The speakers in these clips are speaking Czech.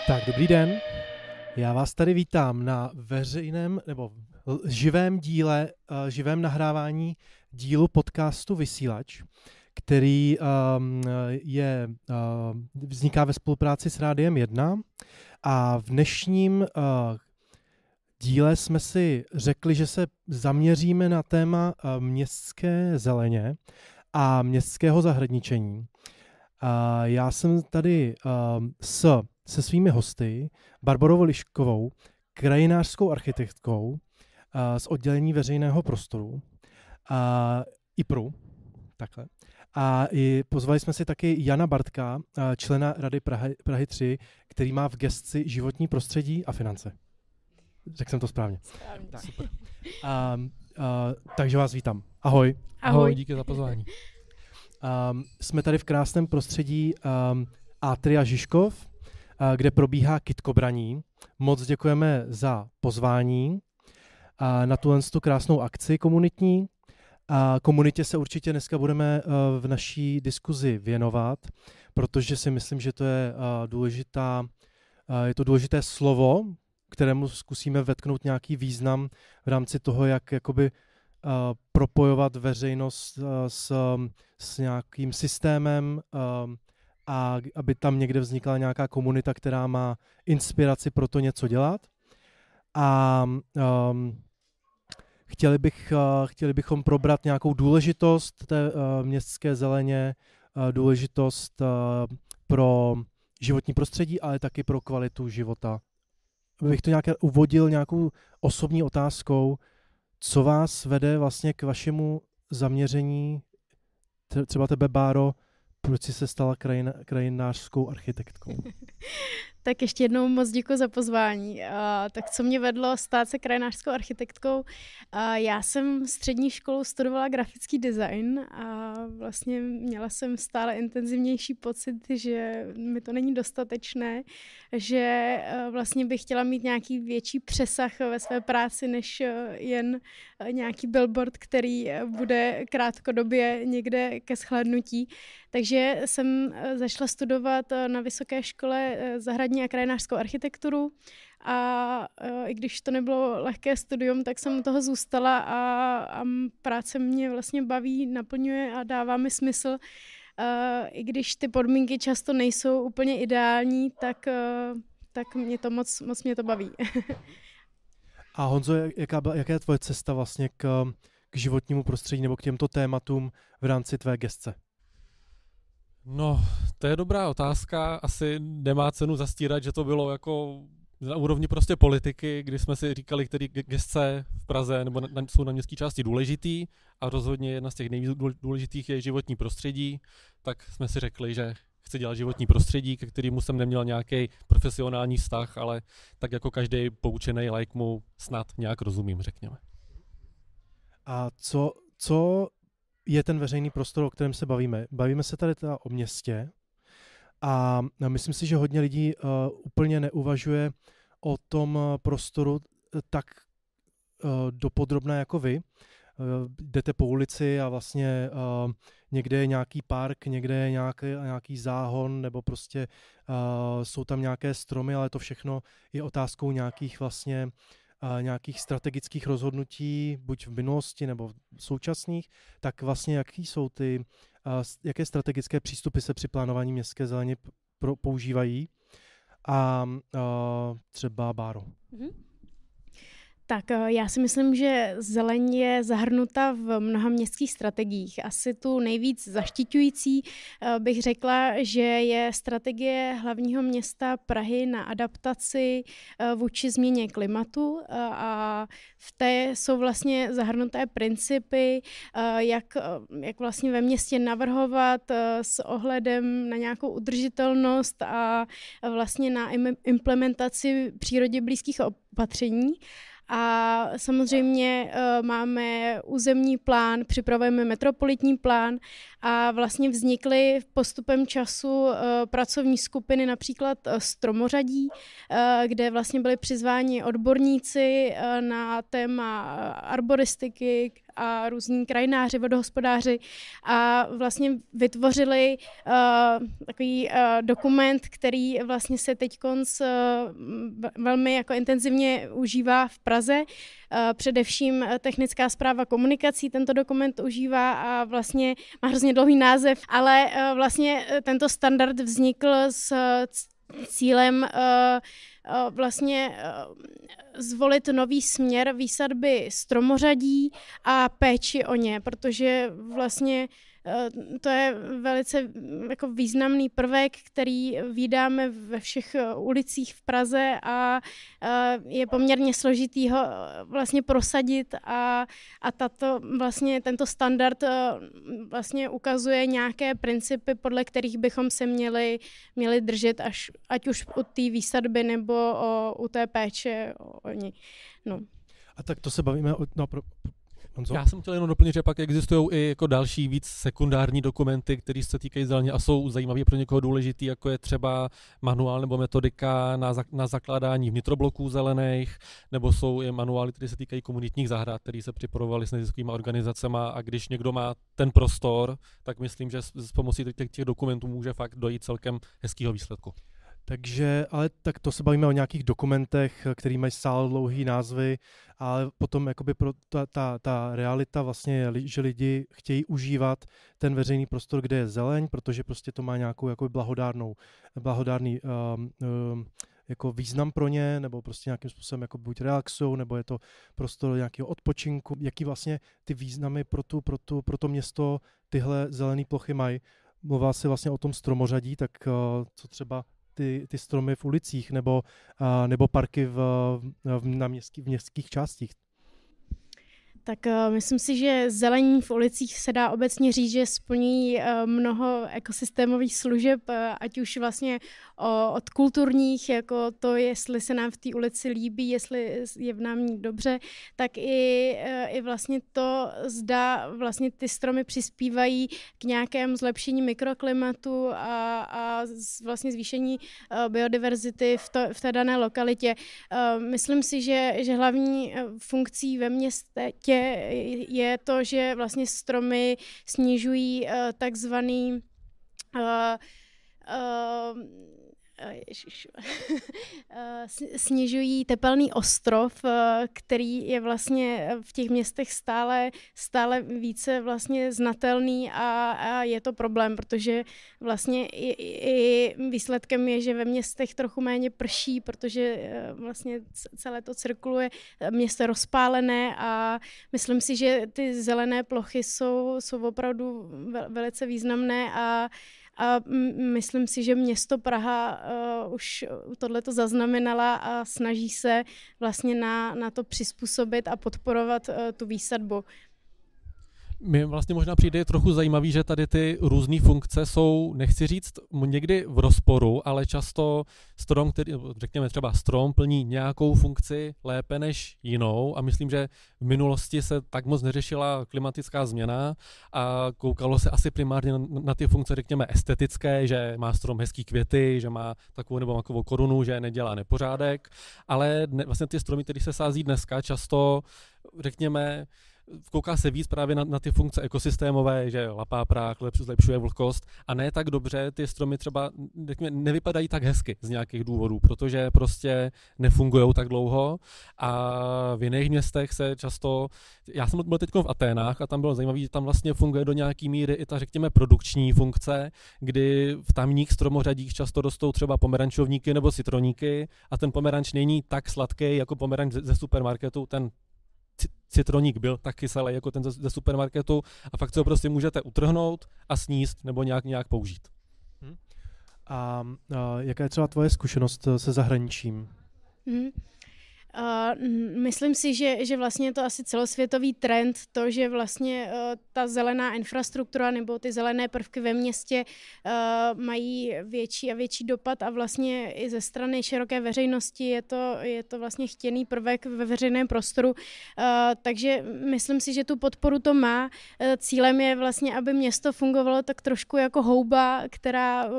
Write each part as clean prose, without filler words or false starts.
Tak, dobrý den. Já vás tady vítám na veřejném nebo živém díle, živém nahrávání dílu podcastu Vysílač, který vzniká ve spolupráci s Rádiem 1. A v dnešním díle jsme si řekli, že se zaměříme na téma městské zeleně a městského zahradničení. Já jsem tady se svými hosty, Barborou Liškovou, krajinářskou architektkou z oddělení veřejného prostoru, IPRu, takhle. A pozvali jsme si taky Jana Bartka, člena Rady Prahy 3, který má v gesci životní prostředí a finance. Řekl jsem to správně. Tak, super. Takže vás vítám. Ahoj. Ahoj, díky za pozvání. Jsme tady v krásném prostředí Atria Žižkov, kde probíhá kytkobraní. Moc děkujeme za pozvání na tu krásnou akci komunitní. Komunitě se určitě dneska budeme v naší diskuzi věnovat, protože si myslím, že to je důležité slovo, kterému zkusíme vetknout nějaký význam v rámci toho, jak jakoby propojovat veřejnost s nějakým systémem a aby tam někde vznikla nějaká komunita, která má inspiraci pro to něco dělat. A chtěli bychom probrat nějakou důležitost té městské zeleně, důležitost pro životní prostředí, ale taky pro kvalitu života. Bych to nějak uvodil nějakou osobní otázkou, co vás vede vlastně k vašemu zaměření, třeba tebe, Báro, proč jsi se stala krajinářskou architektkou? Tak ještě jednou moc děkuji za pozvání. Tak co mě vedlo stát se krajinářskou architektkou? Já jsem střední školu studovala grafický design a vlastně měla jsem stále intenzivnější pocit, že mi to není dostatečné, že vlastně bych chtěla mít nějaký větší přesah ve své práci, než jen nějaký billboard, který bude krátkodobě někde ke shlédnutí. Takže jsem začala studovat na vysoké škole zahradní a krajinářskou architekturu a i když to nebylo lehké studium, tak jsem u toho zůstala a práce mě vlastně baví, naplňuje a dává mi smysl. I když ty podmínky často nejsou úplně ideální, tak mě to moc mě to baví. A Honzo, jaká je tvoje cesta vlastně k životnímu prostředí nebo k těmto tématům v rámci tvé gesce? No, to je dobrá otázka. Asi nemá cenu zastírat, že to bylo jako na úrovni prostě politiky, kdy jsme si říkali, který gesce v Praze nebo jsou na městské části důležitý a rozhodně jedna z těch nejvíc důležitých je životní prostředí, tak jsme si řekli, že chci dělat životní prostředí, ke kterému jsem neměl nějaký profesionální vztah, ale tak jako každý poučený laik mu snad nějak rozumím, řekněme. A co je ten veřejný prostor, o kterém se bavíme? Bavíme se tady teda o městě a myslím si, že hodně lidí úplně neuvažuje o tom prostoru tak dopodrobna jako vy. Jdete po ulici a vlastně někde je nějaký park, někde je nějaký záhon nebo prostě jsou tam nějaké stromy, ale to všechno je otázkou nějakých strategických rozhodnutí, buď v minulosti nebo v současných, tak vlastně jaké strategické přístupy se při plánování městské zeleně používají a třeba Báro. Mm-hmm. Tak já si myslím, že zeleň je zahrnuta v mnoha městských strategiích. Asi tu nejvíc zaštiťující bych řekla, že je strategie hlavního města Prahy na adaptaci vůči změně klimatu a v té jsou vlastně zahrnuté principy, jak vlastně ve městě navrhovat s ohledem na nějakou udržitelnost a vlastně na implementaci přírodě blízkých opatření. A samozřejmě máme územní plán, připravujeme metropolitní plán a vlastně vznikly postupem času pracovní skupiny, například Stromořadí, kde vlastně byli přizváni odborníci na téma arboristiky, a různí krajináři, vodohospodáři a vlastně vytvořili takový dokument, který vlastně se teďkonc velmi jako intenzivně užívá v Praze. Především technická správa komunikací tento dokument užívá a vlastně má hrozně dlouhý název, ale vlastně tento standard vznikl s cílem vlastně zvolit nový směr výsadby stromořadí a péči o ně, protože vlastně to je velice jako významný prvek, který vídáme ve všech ulicích v Praze a je poměrně složitý ho vlastně prosadit a tento standard vlastně ukazuje nějaké principy, podle kterých bychom se měli držet, ať už u té výsadby nebo u té péče o ní. No. A tak to se bavíme Honzo? Já jsem chtěl jenom doplnit, že pak existují i jako další víc sekundární dokumenty, které se týkají zeleně a jsou zajímavé pro někoho důležitý, jako je třeba manuál nebo metodika na zakládání vnitrobloků zelených, nebo jsou i manuály, které se týkají komunitních zahrad, které se připravovaly s neziskovými organizacemi, a když někdo má ten prostor, tak myslím, že s pomocí těch dokumentů může fakt dojít celkem hezkého výsledku. Takže, ale tak to se bavíme o nějakých dokumentech, který mají stále dlouhý názvy, ale potom jakoby ta realita vlastně je, že lidi chtějí užívat ten veřejný prostor, kde je zeleň, protože prostě to má nějakou jako blahodárný jako význam pro ně, nebo prostě nějakým způsobem jako buď relaxují, nebo je to prostor nějakého odpočinku. Jaký vlastně ty významy pro to město tyhle zelené plochy mají? Mluvila si vlastně o tom stromořadí, tak co třeba ty stromy v ulicích nebo parky v městských částích? Tak myslím si, že zelení v ulicích se dá obecně říct, že splní mnoho ekosystémových služeb, ať už vlastně od kulturních, jako to, jestli se nám v té ulici líbí, jestli je v nám dobře, tak i vlastně to, zda vlastně ty stromy přispívají k nějakému zlepšení mikroklimatu a vlastně zvýšení biodiverzity v té dané lokalitě. Myslím si, že hlavní funkcí ve městě je to, že vlastně stromy snižují takzvaný snižují tepelný ostrov, který je vlastně v těch městech stále více vlastně znatelný a je to problém, protože vlastně i výsledkem je, že ve městech trochu méně prší, protože vlastně celé to cirkuluje, město rozpálené a myslím si, že ty zelené plochy jsou opravdu velice významné a myslím si, že město Praha už tohleto zaznamenala a snaží se vlastně na to přizpůsobit a podporovat tu výsadbu. Mně vlastně možná přijde trochu zajímavý, že tady ty různé funkce jsou, nechci říct, někdy v rozporu, ale často strom, řekněme třeba strom, plní nějakou funkci lépe než jinou a myslím, že v minulosti se tak moc neřešila klimatická změna a koukalo se asi primárně na ty funkce, řekněme, estetické, že má strom hezký květy, že má takovou nebo makovou korunu, že nedělá nepořádek, ale vlastně ty stromy, které se sází dneska, často, řekněme, kouká se víc právě na ty funkce ekosystémové, že lapá prach, zlepšuje vlhkost a ne tak dobře ty stromy třeba nevypadají tak hezky z nějakých důvodů, protože prostě nefungujou tak dlouho a v jiných městech se často, já jsem byl teď v Aténách a tam bylo zajímavé, že tam vlastně funguje do nějaký míry i ta, řekněme, produkční funkce, kdy v tamních stromořadích často rostou třeba pomerančovníky nebo citroníky a ten pomeranč není tak sladký jako pomeranč ze supermarketu, ten citroník byl tak kyselý jako ten ze supermarketu a fakt se ho prostě můžete utrhnout a sníst nebo nějak použít. A jaká je třeba tvoje zkušenost se zahraničím? Myslím si, že vlastně je to asi celosvětový trend, to, že vlastně ta zelená infrastruktura nebo ty zelené prvky ve městě mají větší a větší dopad a vlastně i ze strany široké veřejnosti je to vlastně chtěný prvek ve veřejném prostoru, takže myslím si, že tu podporu to má. Cílem je vlastně, aby město fungovalo tak trošku jako houba, která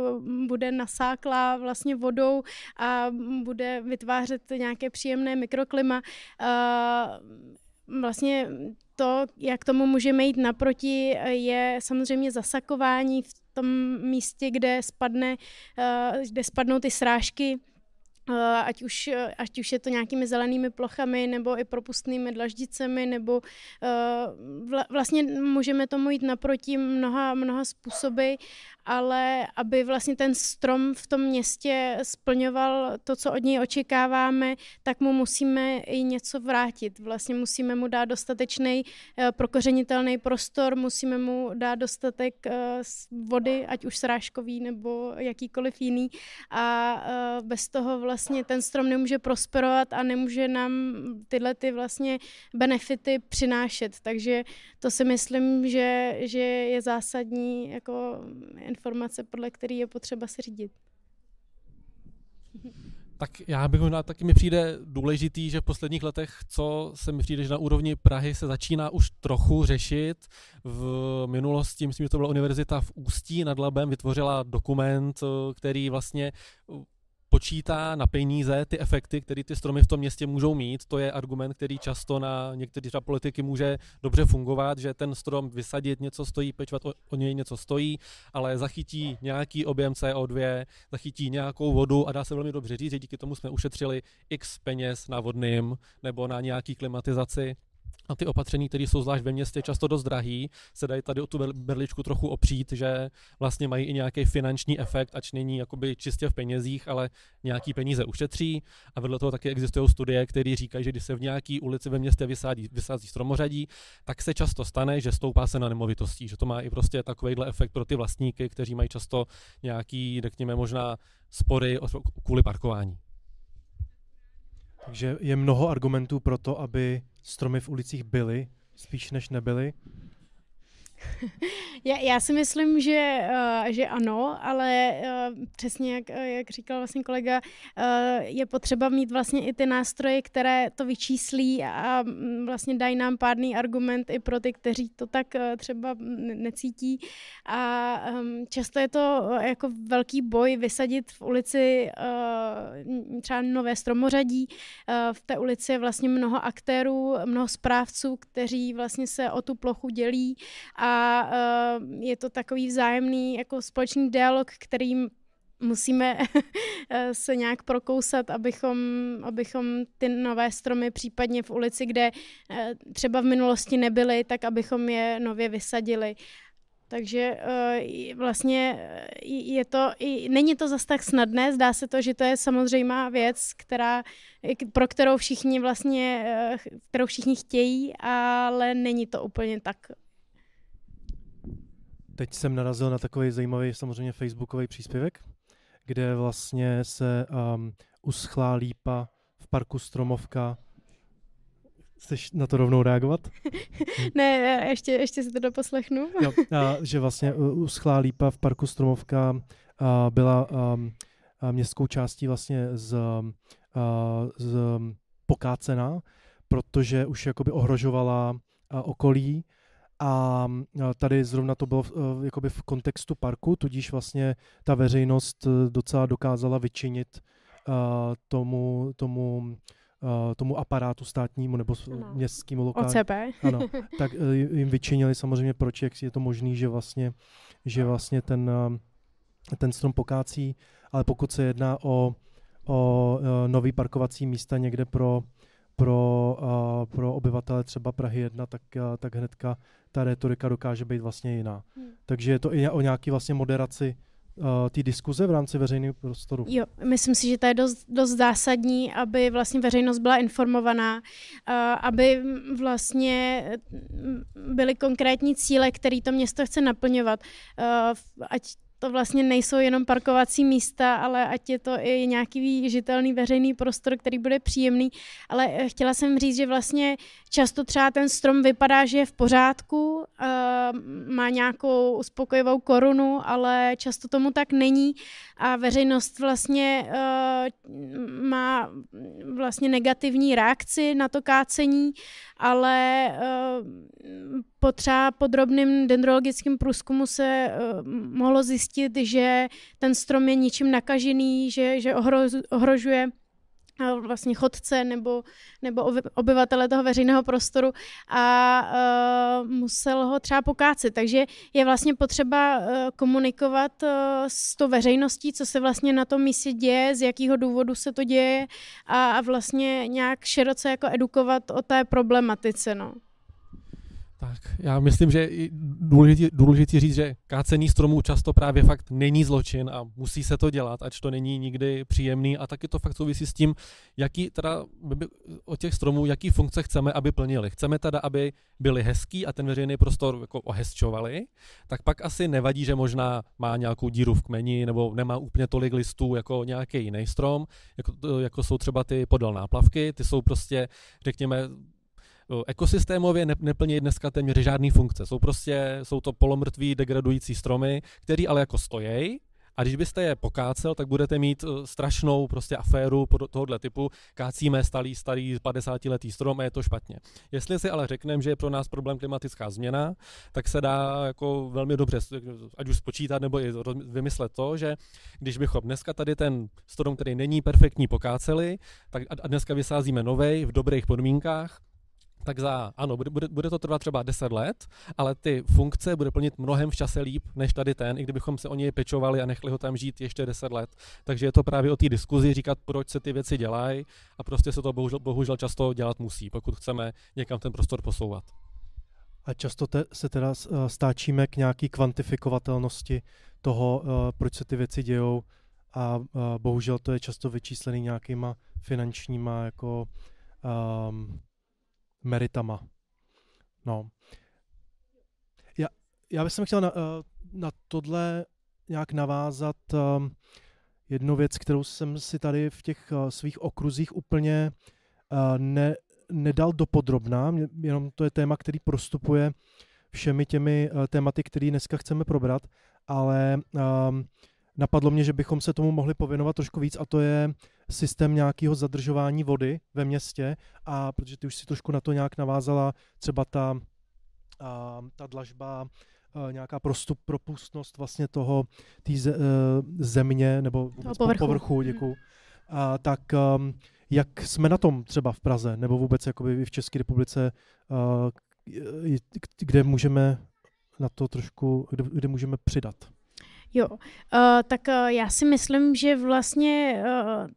bude nasáklá vlastně vodou a bude vytvářet nějaké příjemné mikroklima. Vlastně to, jak tomu můžeme jít naproti, je samozřejmě zasakování v tom místě, kde spadnou ty srážky, ať už je to nějakými zelenými plochami nebo i propustnými dlaždicemi, nebo vlastně můžeme tomu jít naproti mnoha způsoby, ale aby vlastně ten strom v tom městě splňoval to, co od něj očekáváme, tak mu musíme i něco vrátit. Vlastně musíme mu dát dostatečný prokořenitelný prostor, musíme mu dát dostatek vody, ať už srážkový nebo jakýkoliv jiný, a bez toho vlastně ten strom nemůže prosperovat a nemůže nám tyhle ty vlastně benefity přinášet. Takže to si myslím, že je zásadní jako informace, podle které je potřeba se řídit. Tak já bych možná, taky mi přijde důležitý, že v posledních letech, co se mi přijde, že na úrovni Prahy se začíná už trochu řešit. V minulosti, myslím, že to byla univerzita v Ústí nad Labem, vytvořila dokument, který vlastně počítá na peníze ty efekty, které ty stromy v tom městě můžou mít. To je argument, který často na některé politiky může dobře fungovat, že ten strom vysadit něco stojí, pečovat o něj něco stojí, ale zachytí nějaký objem CO2, zachytí nějakou vodu a dá se velmi dobře říct, že díky tomu jsme ušetřili x peněz na vodným nebo na nějaký klimatizaci. A ty opatření, které jsou zvlášť ve městě často dost drahý, se dají tady o tu berličku trochu opřít, že vlastně mají i nějaký finanční efekt, ač není jakoby čistě v penězích, ale nějaký peníze ušetří. A vedle toho taky existují studie, které říkají, že když se v nějaké ulici ve městě vysází stromořadí, tak se často stane, že stoupá se na nemovitostí, že to má i prostě takovýhle efekt pro ty vlastníky, kteří mají často nějaký, řekněme, možná spory kvůli parkování. Takže je mnoho argumentů pro to, aby stromy v ulicích byly, spíš než nebyly. Já si myslím, že ano, ale přesně jak říkal vlastně kolega, je potřeba mít vlastně i ty nástroje, které to vyčíslí a vlastně dají nám pádný argument i pro ty, kteří to tak třeba necítí. A často je to jako velký boj vysadit v ulici třeba nové stromořadí. V té ulici je vlastně mnoho aktérů, mnoho správců, kteří vlastně se o tu plochu dělí, a je to takový vzájemný jako společný dialog, kterým musíme se nějak prokousat, abychom ty nové stromy případně v ulici, kde třeba v minulosti nebyly, tak abychom je nově vysadili. Takže vlastně není to zas tak snadné, zdá se to, že to je samozřejmá věc, pro kterou kterou všichni chtějí, ale není to úplně tak. Teď jsem narazil na takový zajímavý samozřejmě facebookový příspěvek, kde vlastně se uschlá lípa v parku Stromovka. Chceš na to rovnou reagovat? Ne, ještě si to doposlechnu. Jo, že vlastně uschlá lípa v parku Stromovka byla městskou částí vlastně z pokácená, protože už jakoby ohrožovala okolí. A tady zrovna to bylo jakoby v kontextu parku, tudíž vlastně ta veřejnost docela dokázala vyčinit tomu aparátu státnímu nebo městskému lokálnímu. OCP. Ano, tak jim vyčinili samozřejmě, proč, jak je to možný, že vlastně ten strom pokácí, ale pokud se jedná o nový parkovací místa někde pro obyvatele třeba Prahy 1, tak hnedka ta retorika dokáže být vlastně jiná. Takže je to i o nějaký vlastně moderaci té diskuze v rámci veřejného prostoru. Jo, myslím si, že to je dost zásadní, aby vlastně veřejnost byla informovaná, aby vlastně byly konkrétní cíle, které to město chce naplňovat. Ať to vlastně nejsou jenom parkovací místa, ale ať je to i nějaký žitelný veřejný prostor, který bude příjemný. Ale chtěla jsem říct, že vlastně často třeba ten strom vypadá, že je v pořádku, má nějakou uspokojivou korunu, ale často tomu tak není a veřejnost vlastně má vlastně negativní reakci na to kácení, ale po třeba podrobným dendrologickým průzkumu se mohlo zjistit, že ten strom je ničím nakažený, že ohrožuje vlastně chodce nebo obyvatele toho veřejného prostoru a musel ho třeba pokácet. Takže je vlastně potřeba komunikovat s tou veřejností, co se vlastně na tom místě děje, z jakého důvodu se to děje a vlastně nějak široce jako edukovat o té problematice. No. Tak, já myslím, že je důležitý říct, že kácení stromů často právě fakt není zločin a musí se to dělat, ač to není nikdy příjemný a taky to fakt souvisí s tím, jaký teda od těch stromů, jaký funkce chceme, aby plnili. Chceme teda, aby byli hezký a ten veřejný prostor jako ohezčovali, tak pak asi nevadí, že možná má nějakou díru v kmeni nebo nemá úplně tolik listů jako nějaký jiný strom, jako jsou třeba ty podél náplavky, ty jsou prostě, řekněme, ekosystémově neplní dneska téměř žádný funkce. Jsou to polomrtví degradující stromy, který ale jako stojí. A když byste je pokácel, tak budete mít strašnou prostě aféru tohohle typu. Kácíme starý 50letý strom a je to špatně. Jestli si ale řekneme, že je pro nás problém klimatická změna, tak se dá jako velmi dobře, ať už spočítat nebo i vymyslet to, že když bychom dneska tady ten strom, který není perfektní, pokáceli, tak a dneska vysázíme novej v dobrých podmínkách, tak bude to trvat třeba 10 let, ale ty funkce bude plnit mnohem v čase líp, než tady ten, i kdybychom se o něj pečovali a nechali ho tam žít ještě 10 let. Takže je to právě o té diskuzi říkat, proč se ty věci dělají a prostě se to bohužel často dělat musí, pokud chceme někam ten prostor posouvat. A často se teda stáčíme k nějaký kvantifikovatelnosti toho, proč se ty věci dějou a bohužel to je často vyčíslený nějakýma finančníma jako meritama. No. Já bych chtěl na tohle nějak navázat jednu věc, kterou jsem si tady v těch svých okruzích úplně nedal dopodrobná, jenom to je téma, který prostupuje všemi těmi tématy, které dneska chceme probrat, ale napadlo mě, že bychom se tomu mohli pověnovat trošku víc a to je systém nějakého zadržování vody ve městě a protože ty už si trošku na to nějak navázala, třeba ta dlažba, nějaká propustnost vlastně té země nebo vůbec povrchu, děkuju. Tak jak jsme na tom třeba v Praze nebo vůbec jakoby v České republice, kde můžeme na to trošku, kde můžeme přidat? Jo, tak já si myslím, že vlastně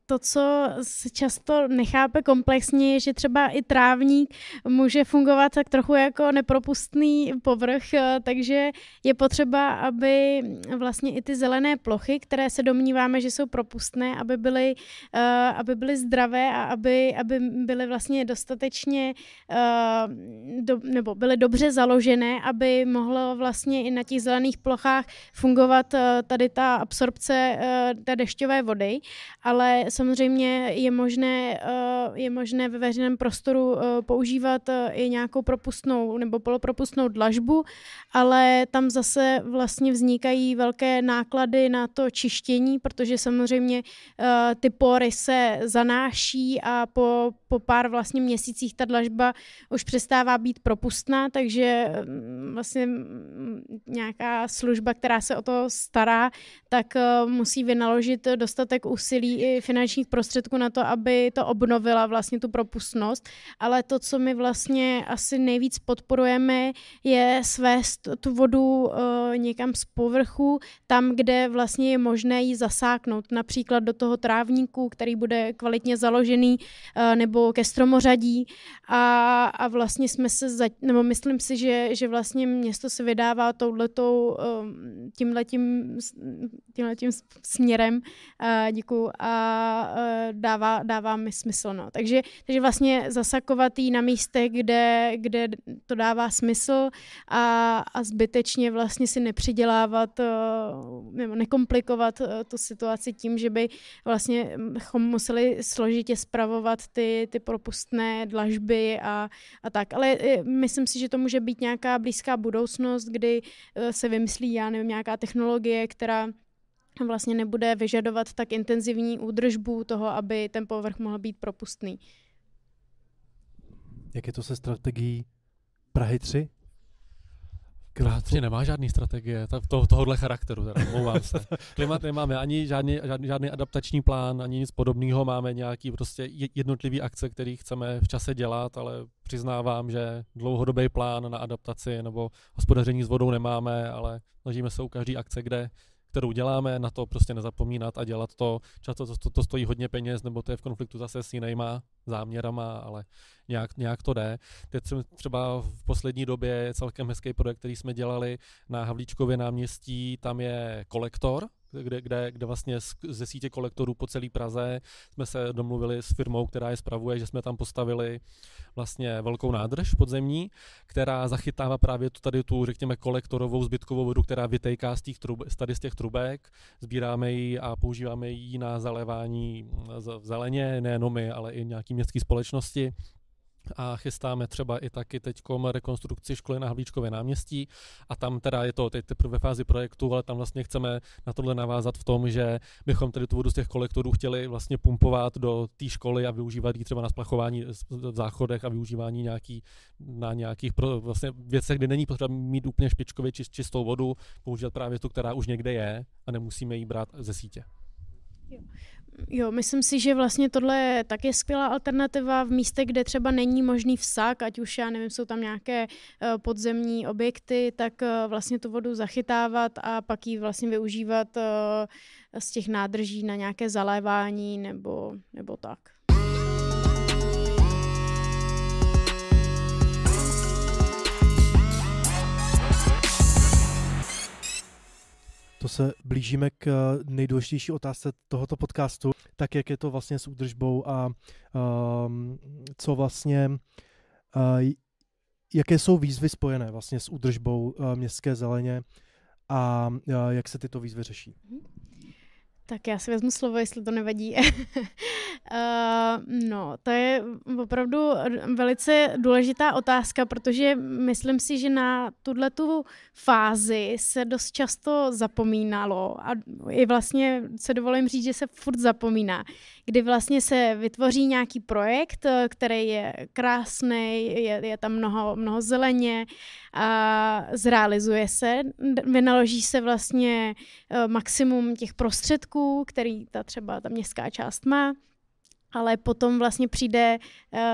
to, co se často nechápe komplexně, je, že třeba i trávník může fungovat tak trochu jako nepropustný povrch, takže je potřeba, aby vlastně i ty zelené plochy, které se domníváme, že jsou propustné, aby byly zdravé a aby byly vlastně dostatečně nebo byly dobře založené, aby mohlo vlastně i na těch zelených plochách fungovat tady ta absorpce té dešťové vody, ale samozřejmě je možné ve veřejném prostoru používat i nějakou propustnou nebo polopropustnou dlažbu, ale tam zase vlastně vznikají velké náklady na to čištění, protože samozřejmě ty pory se zanáší a po pár vlastně měsících ta dlažba už přestává být propustná, takže vlastně nějaká služba, která se o to stará, tak musí vynaložit dostatek úsilí i finančních prostředků na to, aby to obnovila vlastně tu propustnost. Ale to, co my vlastně asi nejvíc podporujeme, je svést tu vodu někam z povrchu, tam, kde vlastně je možné ji zasáknout. Například do toho trávníku, který bude kvalitně založený, nebo ke stromořadí. A vlastně myslím si, že vlastně město se vydává tímhletím směrem, děkuju, a dává mi smysl. No. Takže vlastně zasakovat jí na místech, kde to dává smysl a zbytečně vlastně si nepřidělávat nebo nekomplikovat tu situaci tím, že by vlastně museli složitě spravovat ty propustné dlažby a tak. Ale myslím si, že to může být nějaká blízká budoucnost, kdy se vymyslí, já nevím, nějaká technologie, která vlastně nebude vyžadovat tak intenzivní údržbu toho, aby ten povrch mohl být propustný. Jak je to se strategií Prahy 3? Krátce nemá žádný strategie tohohle charakteru, teda omlouvám se. Klimat nemáme ani žádný adaptační plán, ani nic podobného, máme nějaký prostě jednotlivý akce, který chceme v čase dělat, ale přiznávám, že dlouhodobý plán na adaptaci nebo hospodaření s vodou nemáme, ale snažíme se u každé akce, kterou děláme, na to prostě nezapomínat a dělat to. Často to stojí hodně peněz, nebo to je v konfliktu zase s jinýma záměrama, ale nějak to jde. Teď třeba v poslední době je celkem hezký projekt, který jsme dělali na Havlíčkově náměstí, tam je kolektor, kde vlastně ze sítě kolektorů po celé Praze jsme se domluvili s firmou, která je spravuje, že jsme tam postavili vlastně velkou nádrž podzemní, která zachytává právě tu řekněme kolektorovou zbytkovou vodu, která vytéká z těch trubek. Sbíráme ji a používáme ji na zalévání v zeleně, nejenom my, ale i nějaký městské společnosti. A chystáme třeba i taky teďkom rekonstrukci školy na Havlíčkově náměstí a tam teda je to teď teprve ve fázi projektu, ale tam vlastně chceme na tohle navázat v tom, že bychom tedy tu vodu z těch kolektorů chtěli vlastně pumpovat do té školy a využívat ji třeba na splachování v záchodech a využívání na nějakých vlastně věcech, kde není potřeba mít úplně špičkově čistou vodu, používat právě tu, která už někde je a nemusíme ji brát ze sítě. Jo, myslím si, že vlastně tohle je taky skvělá alternativa v místech, kde třeba není možný vsak, ať už, já nevím, jsou tam nějaké podzemní objekty, tak vlastně tu vodu zachytávat a pak ji vlastně využívat z těch nádrží na nějaké zalévání nebo tak. To se blížíme k nejdůležitější otázce tohoto podcastu, tak jak je to vlastně s údržbou a co vlastně, jaké jsou výzvy spojené vlastně s údržbou městské zeleně a jak se tyto výzvy řeší? Tak já si vezmu slovo, jestli to nevadí. No, to je opravdu velice důležitá otázka, protože myslím si, že na tuhletu fázi se dost často zapomínalo a i vlastně se dovolím říct, že se furt zapomíná, kdy vlastně se vytvoří nějaký projekt, který je krásný, je tam mnoho zeleně a zrealizuje se, vynaloží se vlastně maximum těch prostředků, který třeba ta městská část má, ale potom vlastně přijde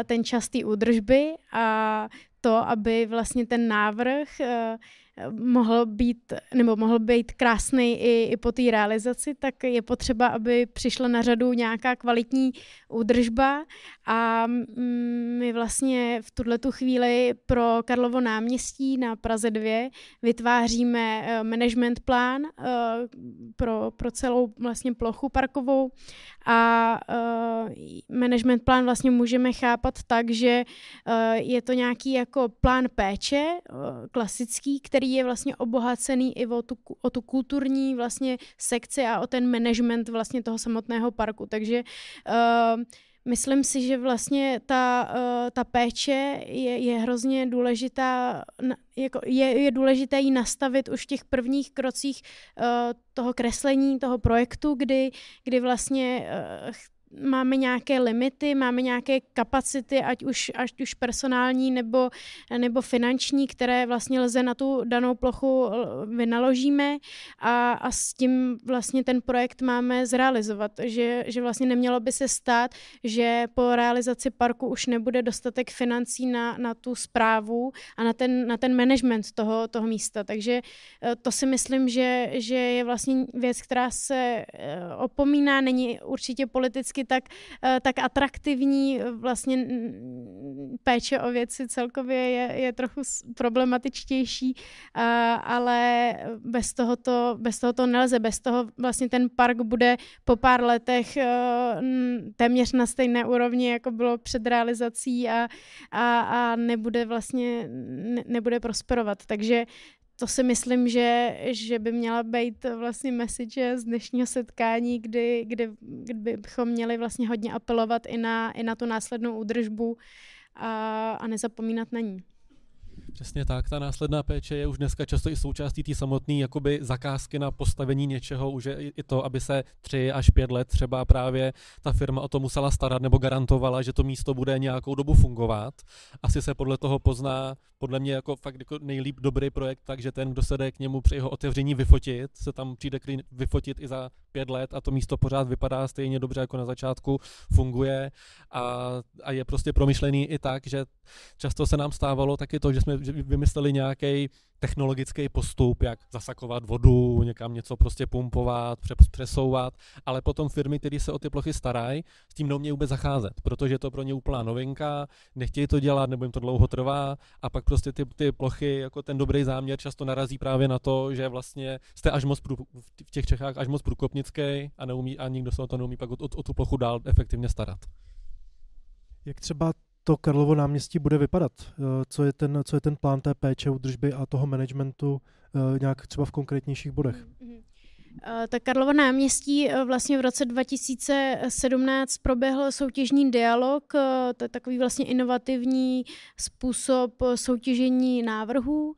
ten čas té údržby a to, aby vlastně ten návrh mohl být krásný i po té realizaci, tak je potřeba, aby přišla na řadu nějaká kvalitní údržba a my vlastně v tuhletu chvíli pro Karlovo náměstí na Praze 2 vytváříme management plán pro celou vlastně plochu parkovou a management plán vlastně můžeme chápat tak, že je to nějaký jako plán péče klasický, který je vlastně obohacený i o tu kulturní vlastně sekci a o ten management vlastně toho samotného parku. Takže myslím si, že vlastně ta péče je hrozně důležitá, je důležité ji nastavit už v těch prvních krocích toho kreslení, toho projektu, kdy vlastně máme nějaké limity, máme nějaké kapacity, ať už personální nebo finanční, které vlastně lze na tu danou plochu vynaložíme a s tím vlastně ten projekt máme zrealizovat, že vlastně nemělo by se stát, že po realizaci parku už nebude dostatek financí na tu správu a na ten management toho místa. Takže to si myslím, že je vlastně věc, která se opomíná, není určitě politicky tak atraktivní, vlastně péče o věci celkově je trochu problematičtější, ale bez toho to nelze, bez toho vlastně ten park bude po pár letech téměř na stejné úrovni, jako bylo před realizací a nebude prosperovat, takže to si myslím, že by měla být vlastně message z dnešního setkání, kdy bychom měli vlastně hodně apelovat i na tu následnou údržbu a nezapomínat na ní. Přesně tak, ta následná péče je už dneska často i součástí té samotné jakoby zakázky na postavení něčeho, už je i to, aby se 3 až 5 let třeba právě ta firma o to musela starat nebo garantovala, že to místo bude nějakou dobu fungovat. Asi se podle toho pozná, podle mě jako fakt jako nejlíp dobrý projekt, takže ten, kdo se jde k němu při jeho otevření vyfotit, se tam přijde vyfotit i za 5 let a to místo pořád vypadá stejně dobře jako na začátku, funguje a je prostě promyšlený i tak, že často se nám stávalo taky to, že jsme vymysleli nějaký technologický postup, jak zasakovat vodu, někam něco prostě pumpovat, přesouvat, ale potom firmy, které se o ty plochy starají, s tím neumějí vůbec zacházet, protože je to pro ně úplná novinka, nechtějí to dělat, nebo jim to dlouho trvá a pak prostě ty plochy, jako ten dobrý záměr často narazí právě na to, že vlastně jste až moc v těch Čechách až moc průkopnický a nikdo se o to neumí pak o tu plochu dál efektivně starat. Jak třeba to Karlovo náměstí bude vypadat? Co je ten plán té péče, údržby a toho managementu nějak třeba v konkrétnějších bodech? Tak Karlovo náměstí vlastně v roce 2017 proběhl soutěžní dialog, to je takový vlastně inovativní způsob soutěžení návrhů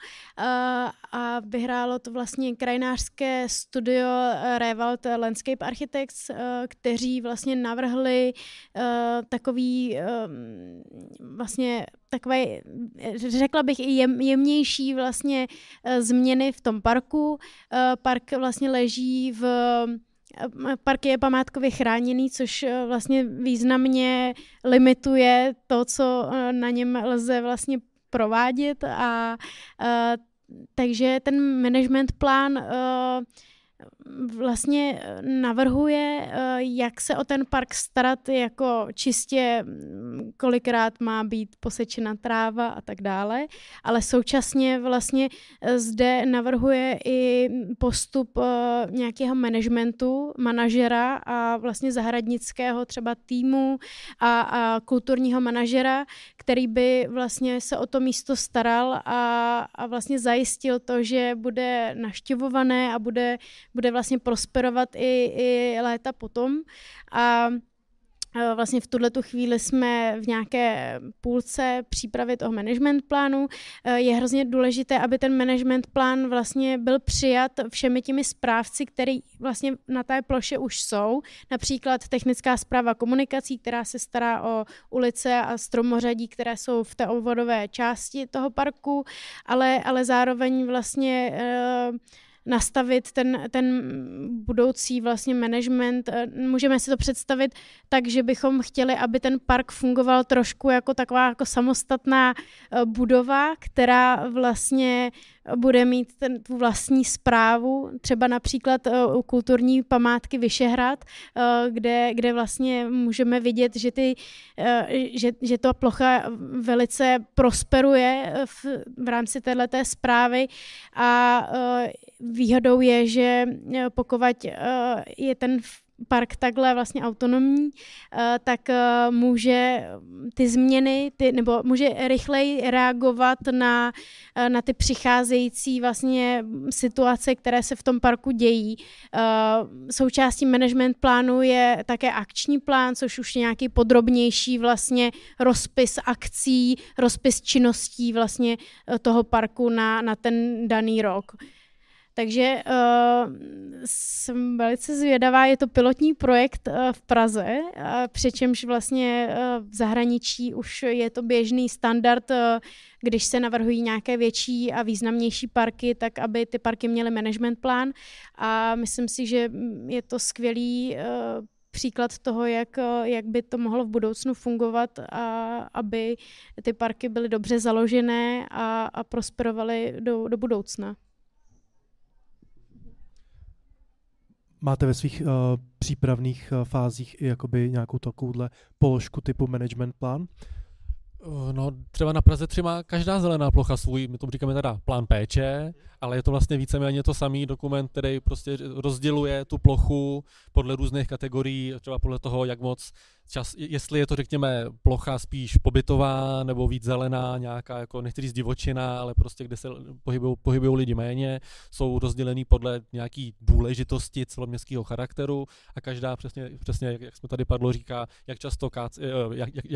a vyhrálo to vlastně krajinářské studio Rewald Landscape Architects, kteří vlastně navrhli takový vlastně takové, řekla bych, i jemnější vlastně změny v tom parku. Park vlastně leží Park je památkově chráněný, což vlastně významně limituje to, co na něm lze vlastně provádět takže ten management plán vlastně navrhuje, jak se o ten park starat, jako čistě kolikrát má být posečena tráva a tak dále, ale současně vlastně zde navrhuje i postup nějakého managementu, manažera a vlastně zahradnického třeba týmu a kulturního manažera, který by vlastně se o to místo staral a vlastně zajistil to, že bude navštěvované a bude vlastně prosperovat i léta potom. A vlastně v tuhletu chvíli jsme v nějaké půlce přípravy toho management plánu. Je hrozně důležité, aby ten management plán vlastně byl přijat všemi těmi správci, který vlastně na té ploše už jsou. Například technická správa komunikací, která se stará o ulice a stromořadí, které jsou v té obvodové části toho parku, ale zároveň vlastně nastavit ten budoucí vlastně management. Můžeme si to představit tak, že bychom chtěli, aby ten park fungoval trošku jako taková jako samostatná budova, která vlastně bude mít tu vlastní správu, třeba například u kulturní památky Vyšehrad, kde vlastně můžeme vidět, že ta plocha velice prosperuje v rámci téhleté správy a výhodou je, že pokud je ten park takhle vlastně autonomní, tak může ty změny, nebo může rychleji reagovat na ty přicházející vlastně situace, které se v tom parku dějí. Součástí management plánu je také akční plán, což už je nějaký podrobnější vlastně rozpis akcí, rozpis činností vlastně toho parku na ten daný rok. Takže jsem velice zvědavá, je to pilotní projekt v Praze, přičemž vlastně v zahraničí už je to běžný standard, když se navrhují nějaké větší a významnější parky, tak aby ty parky měly management plán a myslím si, že je to skvělý příklad toho, jak by to mohlo v budoucnu fungovat a aby ty parky byly dobře založené a prosperovaly do budoucna. Máte ve svých přípravných fázích i jakoby nějakou takovouhle položku typu management plán? No, třeba na Praze 3 má každá zelená plocha svůj, my tomu říkáme teda plán péče, ale je to vlastně víceméně to samý dokument, který prostě rozděluje tu plochu podle různých kategorií, třeba podle toho, jak moc jestli je to, řekněme, plocha spíš pobytová nebo víc zelená, nějaká, jako nechci říct divočina, ale prostě kde se pohybují lidi méně, jsou rozdělený podle nějaký důležitosti celoměstského charakteru a každá přesně jak jsme tady padlo, říká, jak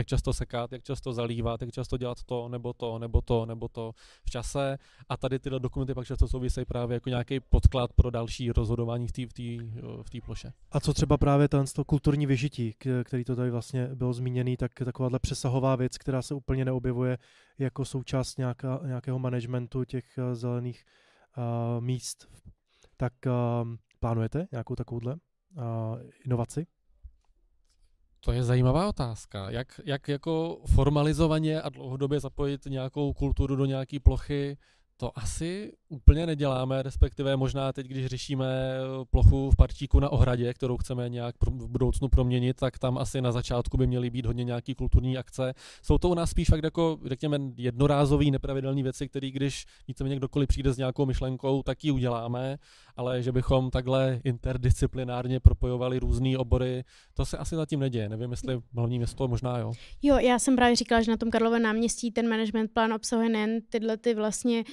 často sekat, jak často zalívat, jak často dělat to, nebo to v čase. A tady tyhle dokumenty pak často souvisejí právě jako nějaký podklad pro další rozhodování v té ploše. A co třeba právě to kulturní vyžití, který to tady vlastně bylo zmíněný, tak takováhle přesahová věc, která se úplně neobjevuje jako součást nějakého managementu těch zelených míst. Tak plánujete nějakou takovouhle inovaci? To je zajímavá otázka. Jak jako formalizovaně a dlouhodobě zapojit nějakou kulturu do nějaké plochy, to asi úplně neděláme, respektive možná teď, když řešíme plochu v Partíku na Ohradě, kterou chceme nějak v budoucnu proměnit, tak tam asi na začátku by měly být hodně nějaký kulturní akce. Jsou to u nás spíš fakt jako, řekněme, jednorázový, nepravidelné věci, které když víceméně kdokoliv přijde s nějakou myšlenkou, tak ji uděláme, ale že bychom takhle interdisciplinárně propojovali různé obory, to se asi zatím neděje. Nevím, jestli hlavní město možná jo. Jo, já jsem právě říkala, že na tom Karlově náměstí ten management plán obsahuje nejen tyhle ty vlastně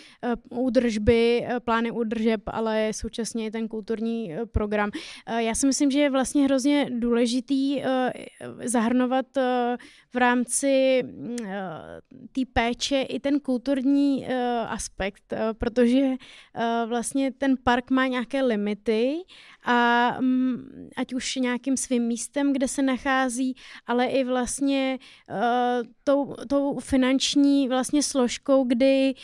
údržby, plány údržeb, ale současně i ten kulturní program. Já si myslím, že je vlastně hrozně důležitý zahrnovat v rámci té péče i ten kulturní aspekt, protože vlastně ten park má nějaké limity a ať už nějakým svým místem, kde se nachází, ale i vlastně tou finanční vlastně složkou, kdy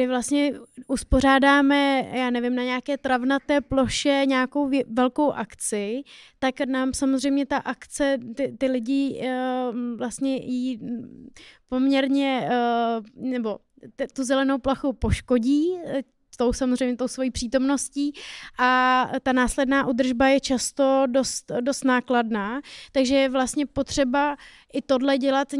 vlastně uspořádáme, já nevím, na nějaké travnaté ploše nějakou velkou akci, tak nám samozřejmě ta akce, ty lidi vlastně jí poměrně, nebo tu zelenou plochu poškodí, samozřejmě tou svojí přítomností a ta následná údržba je často dost nákladná, takže je vlastně potřeba i tohle dělat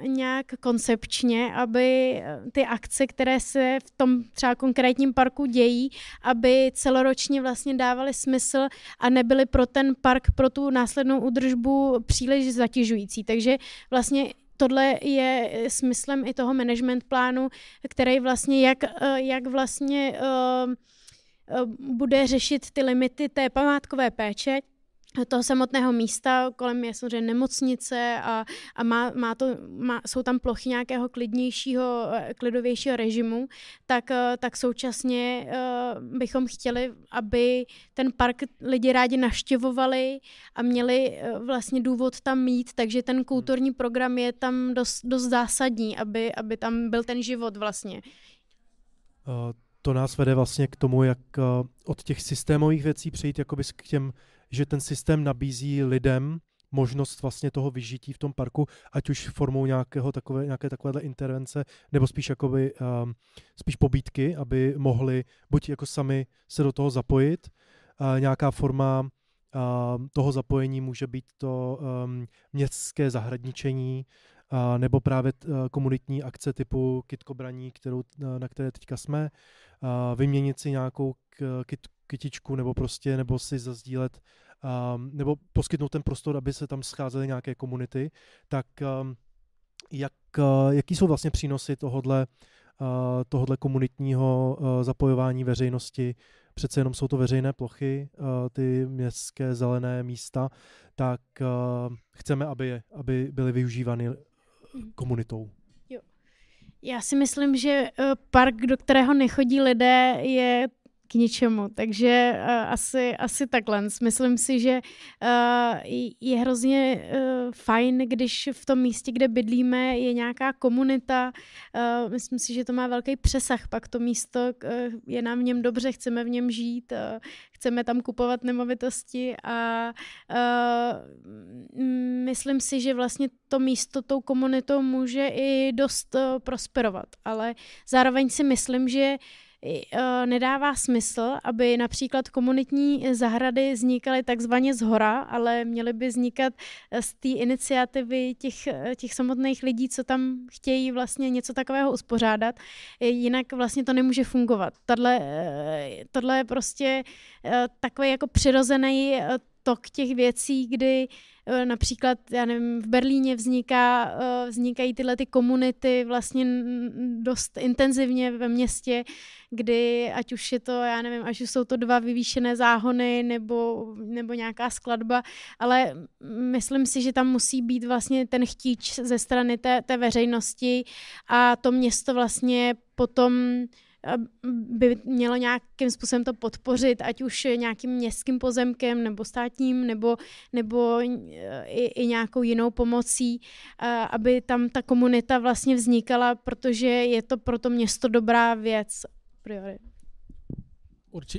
nějak koncepčně, aby ty akce, které se v tom třeba konkrétním parku dějí, aby celoročně vlastně dávaly smysl a nebyly pro ten park, pro tu následnou údržbu příliš zatěžující. Takže vlastně tohle je smyslem i toho management plánu, který vlastně jak vlastně bude řešit ty limity té památkové péče, toho samotného místa, kolem je samozřejmě nemocnice a jsou tam plochy nějakého klidovějšího režimu, tak současně bychom chtěli, aby ten park lidi rádi navštěvovali a měli vlastně důvod tam mít, takže ten kulturní program je tam dost zásadní, aby tam byl ten život vlastně. To nás vede vlastně k tomu, jak od těch systémových věcí přejít jakoby k těm, že ten systém nabízí lidem možnost vlastně toho vyžití v tom parku, ať už formou nějaké takovéhle intervence, nebo spíš jakoby, spíš pobídky, aby mohli buď jako sami se do toho zapojit. Nějaká forma toho zapojení může být to městské zahradničení, nebo právě komunitní akce typu kytkobraní, na které teďka jsme, vyměnit si nějakou kytičku nebo si zazdílet, nebo poskytnout ten prostor, aby se tam scházely nějaké komunity, tak jaký jsou vlastně přínosy tohodle komunitního zapojování veřejnosti? Přece jenom jsou to veřejné plochy, ty městské zelené místa, tak chceme, aby byly využívány komunitou. Jo. Já si myslím, že park, do kterého nechodí lidé, je k ničemu, takže asi takhle. Myslím si, že je hrozně fajn, když v tom místě, kde bydlíme, je nějaká komunita. Myslím si, že to má velký přesah, pak to místo je nám v něm dobře, chceme v něm žít, chceme tam kupovat nemovitosti a myslím si, že vlastně to místo tou komunitou může i dost prosperovat, ale zároveň si myslím, že nedává smysl, aby například komunitní zahrady vznikaly takzvaně zhora, ale měly by vznikat z té iniciativy těch samotných lidí, co tam chtějí vlastně něco takového uspořádat. Jinak vlastně to nemůže fungovat. Tohle je prostě takový jako přirozený tok těch věcí, kdy například, já nevím, v Berlíně vznikají tyhle ty komunity vlastně dost intenzivně ve městě, kdy ať už je to, já nevím, až jsou to 2 vyvýšené záhony nebo nějaká skladba, ale myslím si, že tam musí být vlastně ten chtíč ze strany té veřejnosti a to město vlastně potom by mělo nějakým způsobem to podpořit, ať už nějakým městským pozemkem nebo státním, nebo i nějakou jinou pomocí, aby tam ta komunita vlastně vznikala, protože je to pro to město dobrá věc. Priori.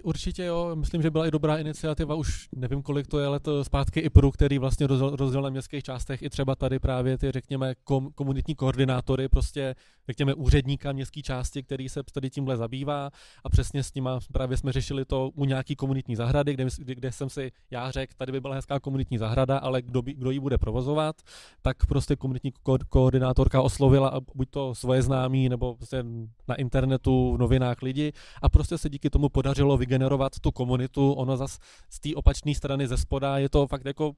Určitě jo, myslím, že byla i dobrá iniciativa, už nevím, kolik to je let zpátky IPRu, který vlastně rozdělil na městských částech i třeba tady právě ty, řekněme, komunitní koordinátory, prostě, řekněme, úředníka městské části, který se tady tímhle zabývá a přesně s nima právě jsme řešili to u nějaký komunitní zahrady, kde jsem si já řekl, tady by byla hezká komunitní zahrada, ale kdo ji bude provozovat, tak prostě komunitní koordinátorka oslovila buď to svoje známí, nebo prostě na internetu, v novinách lidi a prostě se díky tomu podařilo vygenerovat tu komunitu, ono zas z té opačné strany ze spoda je to fakt jako,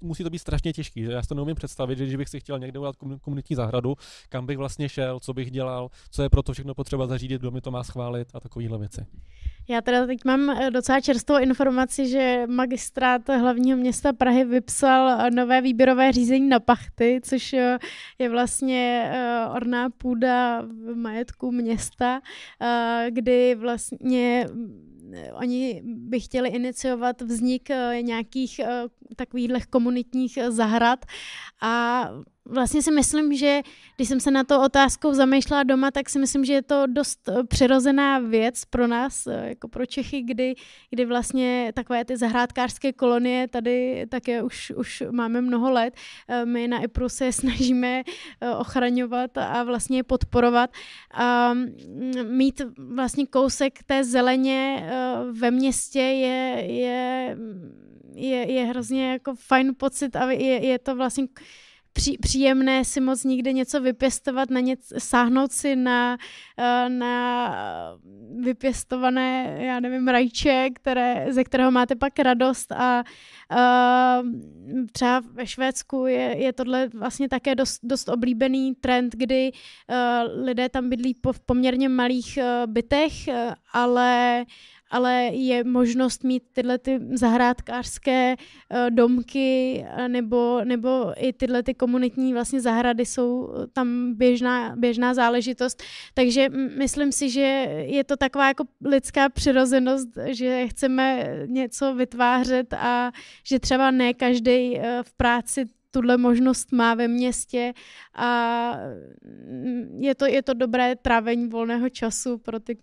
musí to být strašně těžký, že já si to neumím představit, že když bych si chtěl někde udělat komunitní zahradu, kam bych vlastně šel, co bych dělal, co je pro to všechno potřeba zařídit, kdo mi to má schválit a takovéhle věci. Já teda teď mám docela čerstvou informaci, že magistrát hlavního města Prahy vypsal nové výběrové řízení na pachty, což je vlastně orná půda v majetku města, kdy vlastně oni by chtěli iniciovat vznik nějakých takovýchhle komunitních zahrad a vlastně si myslím, že když jsem se na to otázkou zamýšlela doma, tak si myslím, že je to dost přirozená věc pro nás, jako pro Čechy, kdy vlastně takové ty zahrádkářské kolonie tady také už máme mnoho let. My na IPRu se snažíme ochraňovat a vlastně podporovat. A mít vlastně kousek té zeleně ve městě je hrozně jako fajn pocit a je to vlastně příjemné si moc někde něco vypěstovat, sáhnout si na vypěstované, já nevím, rajče, ze kterého máte pak radost a třeba ve Švédsku je tohle vlastně také dost oblíbený trend, kdy lidé tam bydlí v poměrně malých bytech, ale je možnost mít tyhle ty zahrádkářské domky nebo i tyhle ty komunitní vlastně zahrady jsou tam běžná záležitost. Takže myslím si, že je to taková jako lidská přirozenost, že chceme něco vytvářet a že třeba ne každý v práci tuhle možnost má ve městě a je to dobré trávení volného času pro ty,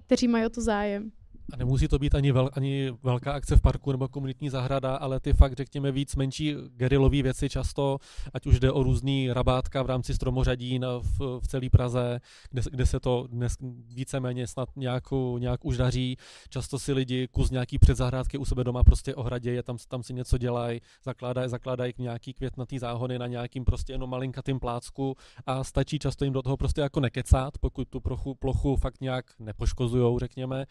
kteří mají o to zájem. A nemusí to být ani velká akce v parku nebo komunitní zahrada, ale ty fakt, řekněme, víc menší gerilové věci často, ať už jde o různý rabátka v rámci stromořadí v celé Praze, kde se to dnes víceméně snad nějak už daří. Často si lidi kus nějaký předzahrádky u sebe doma prostě ohradějí, tam si něco dělají, zakládají nějaký květnatý záhony na nějakým prostě jenom malinkatým plácku a stačí často jim do toho prostě jako nekecat, pokud tu plochu fakt nějak nepoškozujou, řekněme,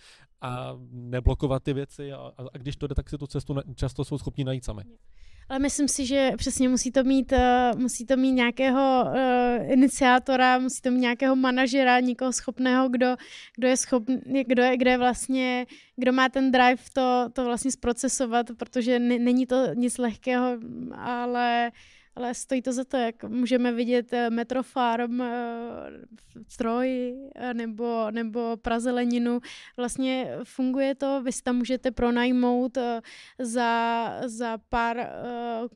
a neblokovat ty věci a když to jde, tak si tu cestu často jsou schopni najít sami. Ale myslím si, že přesně musí to mít nějakého iniciátora, musí to mít nějakého manažera, někoho schopného, kdo je schopný, kdo má ten drive to vlastně zprocesovat, protože není to nic lehkého, ale stojí to za to, jak můžeme vidět Metrofarm v Troji nebo Praze Leninu. Vlastně funguje to, vy si tam můžete pronajmout za pár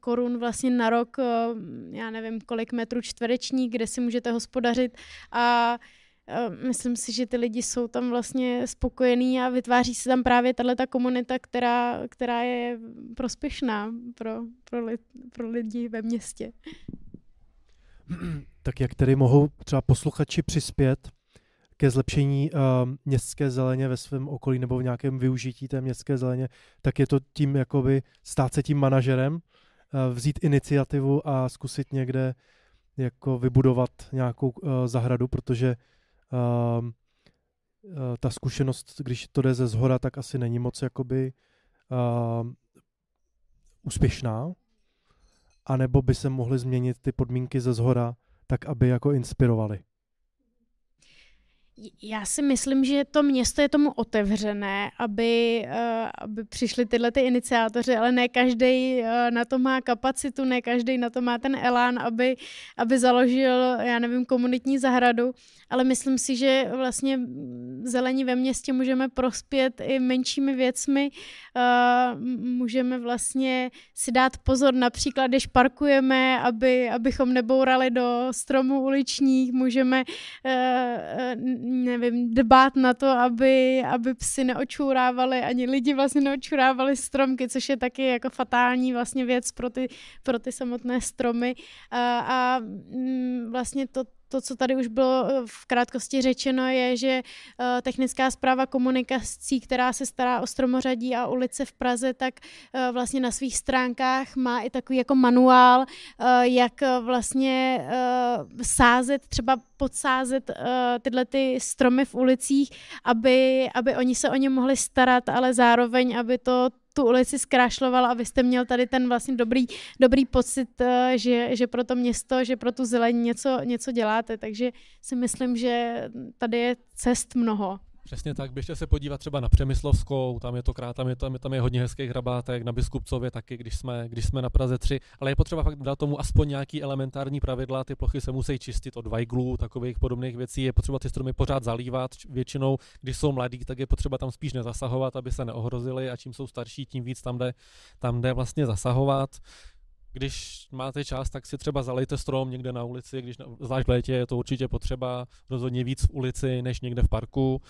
korun vlastně na rok, já nevím kolik metrů čtverečních, kde si můžete hospodařit a myslím si, že ty lidi jsou tam vlastně spokojení a vytváří se tam právě tato komunita, která je prospěšná pro lidi ve městě. Tak jak tedy mohou třeba posluchači přispět ke zlepšení městské zeleně ve svém okolí nebo v nějakém využití té městské zeleně, tak je to tím jakoby stát se tím manažerem, vzít iniciativu a zkusit někde jako vybudovat nějakou zahradu, protože ta zkušenost, když to jde ze zhora, tak asi není moc jakoby úspěšná, anebo by se mohly změnit ty podmínky ze zhora, tak aby jako inspirovaly? Já si myslím, že to město je tomu otevřené, aby přišli tyhle ty iniciátoři, ale ne každý na to má kapacitu, ne každý na to má ten elán, aby založil, já nevím, komunitní zahradu, ale myslím si, že vlastně zelení ve městě můžeme prospět i menšími věcmi, můžeme vlastně si dát pozor, například když parkujeme, abychom nebourali do stromů uličních, můžeme nevím, dbát na to, aby psi neočurávali, ani lidi vlastně neočurávali stromky, což je taky jako fatální vlastně věc pro ty samotné stromy. A vlastně to, co tady už bylo v krátkosti řečeno, je, že technická správa komunikací, která se stará o stromořadí a ulice v Praze, tak vlastně na svých stránkách má i takový jako manuál, jak vlastně sázet, třeba podsázet tyhle ty stromy v ulicích, aby oni se o ně mohli starat, ale zároveň, aby to tu ulici zkrášloval, abyste měl tady ten vlastně dobrý pocit, že pro to město, že pro tu zelení něco děláte. Takže si myslím, že tady je cest mnoho. Přesně tak, běžte se podívat třeba na Přemyslovskou, tam je hodně hezkých hrabátek, na Biskupcově taky, když jsme na Praze 3, ale je potřeba fakt dát tomu aspoň nějaký elementární pravidla, ty plochy se musí čistit od vajglů, takových podobných věcí, je potřeba ty stromy pořád zalívat, většinou, když jsou mladí, tak je potřeba tam spíš nezasahovat, aby se neohrozili, a čím jsou starší, tím víc tam jde vlastně zasahovat. Když máte čas, tak si třeba zalejte strom někde na ulici, zvlášť v létě je to určitě potřeba, rozhodně víc v ulici než někde v parku.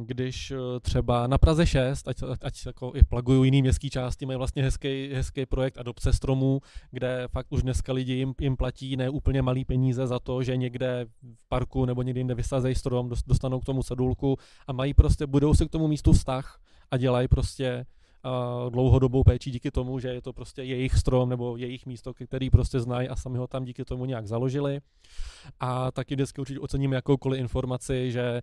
Když třeba na Praze 6, ať jako i plaguju jiný městský části, mají vlastně hezký projekt adopce stromů, kde fakt už dneska lidi jim platí ne úplně malý peníze za to, že někde v parku nebo někde jinde vysazejí strom, dostanou k tomu cedulku a budou si k tomu místu vztah a dělají prostě dlouhodobou péči díky tomu, že je to prostě jejich strom nebo jejich místo, který prostě znají a sami ho tam díky tomu nějak založili. A taky vždycky určitě oceníme jakoukoliv informaci, že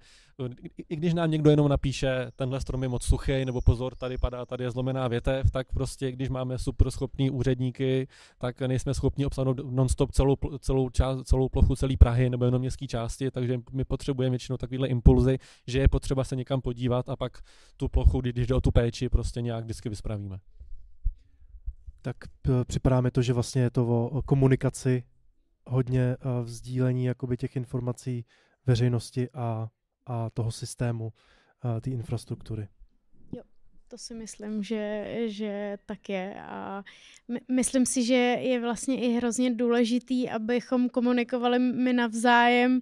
i když nám někdo jenom napíše, tenhle strom je moc suchý, nebo pozor, tady je zlomená větev, tak prostě, když máme super schopný úředníky, tak nejsme schopni obsáhnout non-stop celou plochu celé Prahy nebo jenom městské části, takže my potřebujeme většinou takovýhle impulzy, že je potřeba se někam podívat a pak tu plochu, když jde o tu péči, prostě nějak vždycky vyspravíme. Tak připadá mi to, že vlastně je to o komunikaci, hodně sdílení jakoby těch informací veřejnosti a toho systému, té infrastruktury. Jo, to si myslím, že tak je. A myslím si, že je vlastně i hrozně důležitý, abychom komunikovali my navzájem,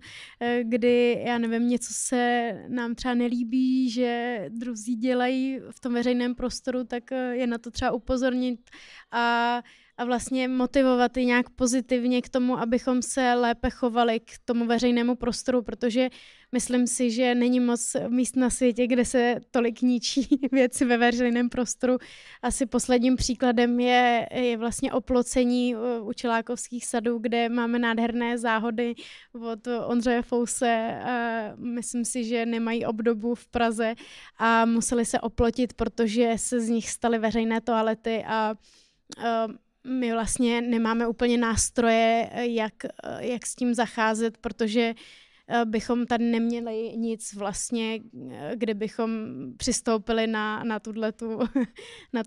kdy, já nevím, něco se nám třeba nelíbí, že druzí dělají v tom veřejném prostoru, tak je na to třeba upozornit a vlastně motivovat i nějak pozitivně k tomu, abychom se lépe chovali k tomu veřejnému prostoru, protože myslím si, že není moc míst na světě, kde se tolik ničí věci ve veřejném prostoru. Asi posledním příkladem je vlastně oplocení u Čelákovských sadů, kde máme nádherné záhody od Ondřeje Fouse. Myslím si, že nemají obdobu v Praze a museli se oplotit, protože se z nich staly veřejné toalety a my vlastně nemáme úplně nástroje, jak s tím zacházet, protože bychom tady neměli nic vlastně, kde bychom přistoupili na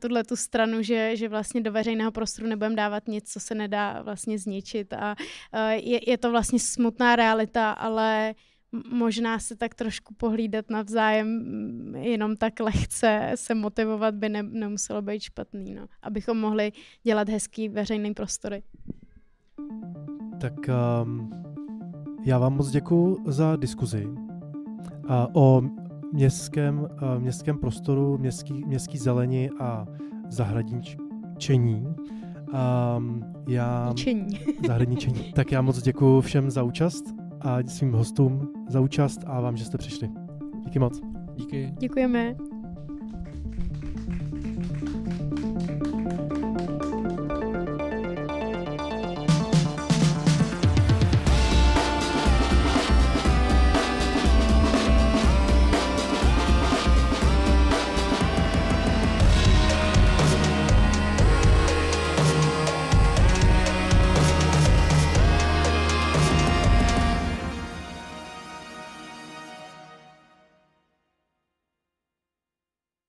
tuhletu stranu, že vlastně do veřejného prostoru nebudeme dávat nic, co se nedá vlastně zničit. A je to vlastně smutná realita, ale možná se tak trošku pohlídat navzájem, jenom tak lehce se motivovat by nemuselo být špatný, no. Abychom mohli dělat hezký veřejný prostory. Tak já vám moc děkuju za diskuzi o městském prostoru, městský zeleni a zahradničení. Zahradničení. Tak já moc děkuju všem za účast a svým hostům za účast a vám, že jste přišli. Díky moc. Díky. Děkujeme.